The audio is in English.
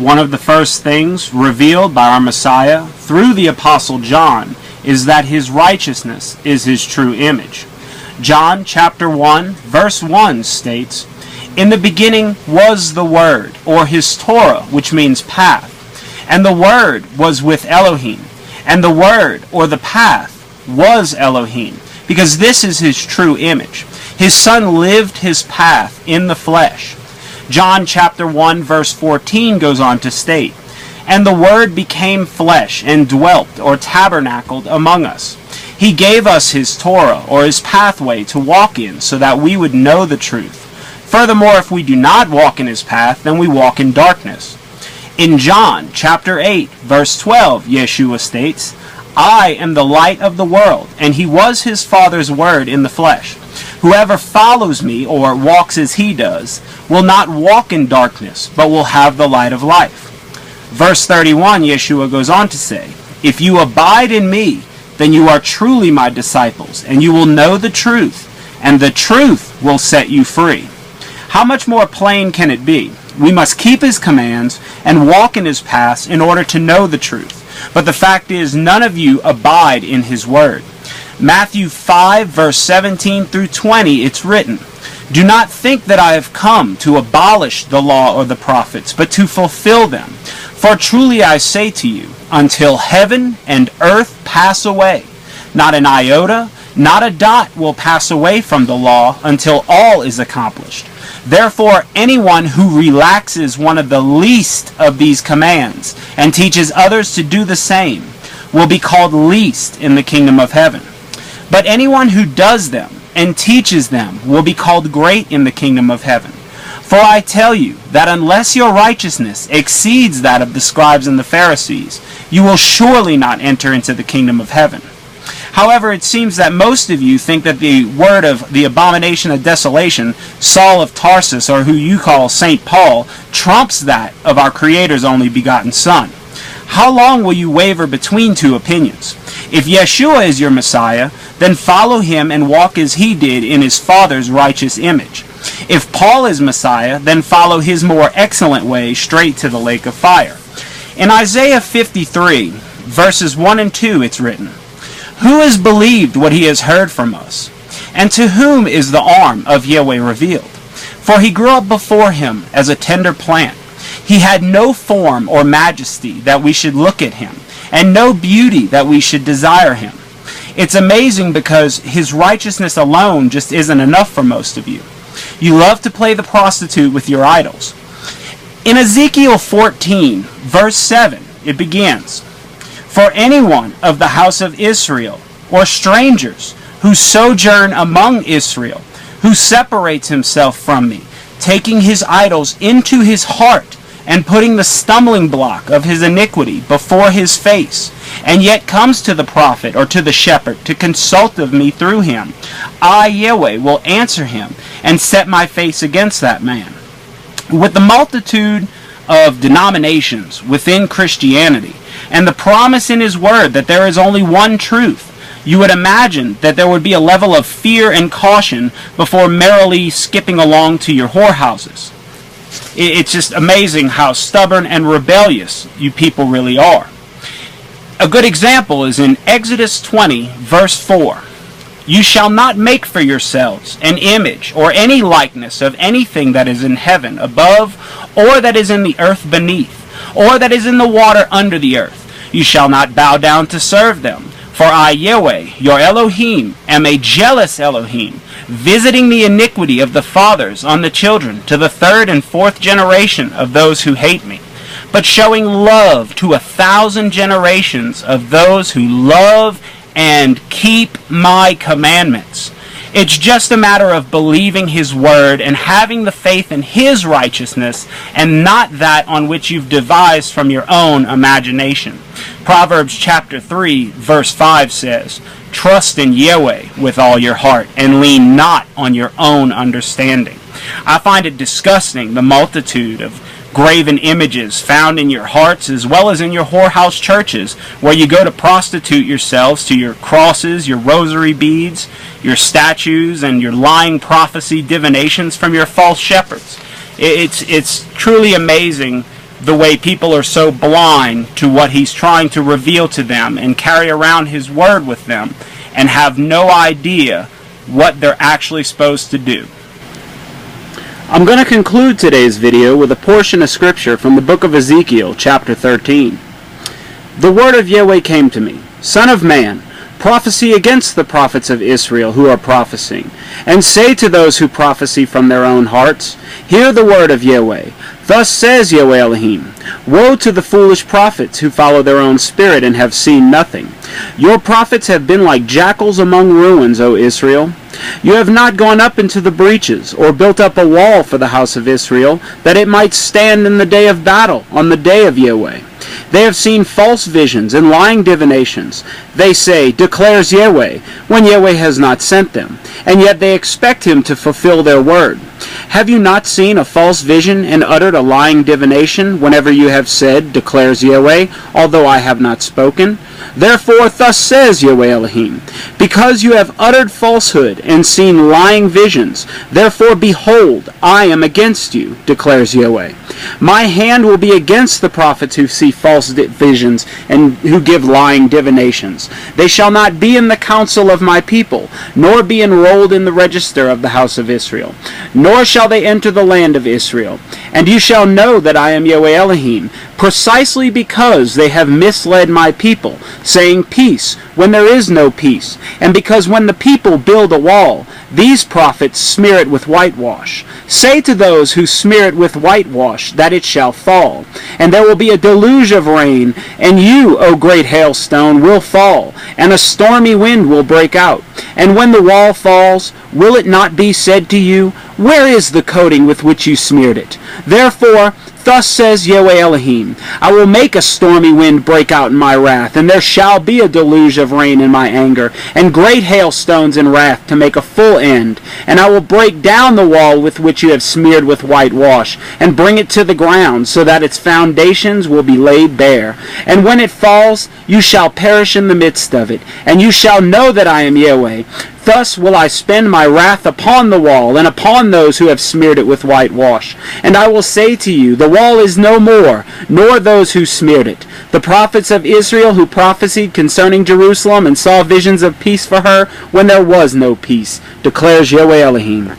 one of the first things revealed by our Messiah through the Apostle John is that his righteousness is his true image. John chapter 1 verse 1 states, "In the beginning was the Word," or his Torah, which means path. "And the Word was with Elohim. And the Word, or the path, was Elohim." Because this is his true image. His Son lived his path in the flesh. John chapter 1 verse 14 goes on to state, "And the Word became flesh and dwelt," or tabernacled, "among us. He gave us his Torah," or his pathway, to walk in so that we would know the truth. Furthermore, if we do not walk in his path, then we walk in darkness. In John chapter 8 verse 12, Yeshua states, "I am the light of the world," and he was his Father's word in the flesh. "Whoever follows me," or walks as he does, "will not walk in darkness, but will have the light of life." Verse 31, Yeshua goes on to say, "If you abide in me, then you are truly my disciples, and you will know the truth, and the truth will set you free." How much more plain can it be? We must keep his commands and walk in his paths in order to know the truth. But the fact is, none of you abide in his word. Matthew 5 verse 17 through 20, it's written, "Do not think that I have come to abolish the law or the prophets, but to fulfill them. For truly I say to you, until heaven and earth pass away, not an iota, not a dot will pass away from the law until all is accomplished. Therefore, anyone who relaxes one of the least of these commands and teaches others to do the same will be called least in the kingdom of heaven. But anyone who does them and teaches them will be called great in the kingdom of heaven. For I tell you that unless your righteousness exceeds that of the scribes and the Pharisees, you will surely not enter into the kingdom of heaven." However, it seems that most of you think that the word of the abomination of desolation, Saul of Tarsus, or who you call St. Paul, trumps that of our Creator's only begotten Son. How long will you waver between two opinions? If Yeshua is your Messiah, then follow him and walk as he did in his Father's righteous image. If Paul is Messiah, then follow his more excellent way straight to the lake of fire. In Isaiah 53, verses 1 and 2, it's written, "Who has believed what he has heard from us? And to whom is the arm of Yahweh revealed? For he grew up before him as a tender plant. He had no form or majesty that we should look at him, and no beauty that we should desire him." It's amazing because his righteousness alone just isn't enough for most of you. You love to play the prostitute with your idols. In Ezekiel 14, verse 7, it begins, "For anyone of the house of Israel, or strangers who sojourn among Israel, who separates himself from me, taking his idols into his heart, and putting the stumbling block of his iniquity before his face, and yet comes to the prophet or to the shepherd to consult of me through him, I, Yahweh, will answer him and set my face against that man." With the multitude of denominations within Christianity, and the promise in his word that there is only one truth, you would imagine that there would be a level of fear and caution before merrily skipping along to your whorehouses. It's just amazing how stubborn and rebellious you people really are. A good example is in Exodus 20, verse 4. "You shall not make for yourselves an image or any likeness of anything that is in heaven above, or that is in the earth beneath, or that is in the water under the earth. You shall not bow down to serve them. For I, Yahweh, your Elohim, am a jealous Elohim, visiting the iniquity of the fathers on the children to the third and fourth generation of those who hate me, but showing love to 1,000 generations of those who love and keep my commandments." It's just a matter of believing his word and having the faith in his righteousness and not that on which you've devised from your own imagination. Proverbs chapter 3 verse 5 says, "Trust in Yahweh with all your heart and lean not on your own understanding." I find it disgusting, the multitude of graven images found in your hearts as well as in your whorehouse churches, where you go to prostitute yourselves to your crosses, your rosary beads, your statues, and your lying prophecy divinations from your false shepherds. It's truly amazing the way people are so blind to what he's trying to reveal to them and carry around his word with them and have no idea what they're actually supposed to do. I'm going to conclude today's video with a portion of scripture from the book of Ezekiel, chapter 13. The word of Yahweh came to me, Son of man, prophesy against the prophets of Israel who are prophesying, and say to those who prophesy from their own hearts, Hear the word of Yahweh. Thus says Yahweh Elohim, Woe to the foolish prophets who follow their own spirit and have seen nothing. Your prophets have been like jackals among ruins, O Israel. You have not gone up into the breaches, or built up a wall for the house of Israel, that it might stand in the day of battle, on the day of Yahweh. They have seen false visions and lying divinations. They say, Declares Yahweh, when Yahweh has not sent them, and yet they expect him to fulfill their word. Have you not seen a false vision and uttered a lying divination, whenever you have said, Declares Yahweh, although I have not spoken? Therefore thus says Yahweh Elohim, Because you have uttered falsehood and seen lying visions, therefore behold, I am against you, declares Yahweh. My hand will be against the prophets who see false visions and who give lying divinations. They shall not be in the council of my people, nor be enrolled in the register of the house of Israel, nor shall they enter the land of Israel. And you shall know that I am Yahweh Elohim, precisely because they have misled my people, saying peace, when there is no peace, and because when the people build a wall, these prophets smear it with whitewash. Say to those who smear it with whitewash that it shall fall, and there will be a deluge of rain, and you, O great hailstone, will fall, and a stormy wind will break out. And when the wall falls, will it not be said to you, Where is the coating with which you smeared it? Therefore, thus says Yahweh Elohim, I will make a stormy wind break out in my wrath, and there shall be a deluge of rain in my anger, and great hailstones in wrath to make a full end. And I will break down the wall with which you have smeared with whitewash, and bring it to the ground, so that its foundations will be laid bare. And when it falls, you shall perish in the midst of it, and you shall know that I am Yahweh. Thus will I spend my wrath upon the wall, and upon those who have smeared it with whitewash. And I will say to you, the wall is no more, nor those who smeared it. The prophets of Israel who prophesied concerning Jerusalem, and saw visions of peace for her, when there was no peace, declares Yahweh Elohim.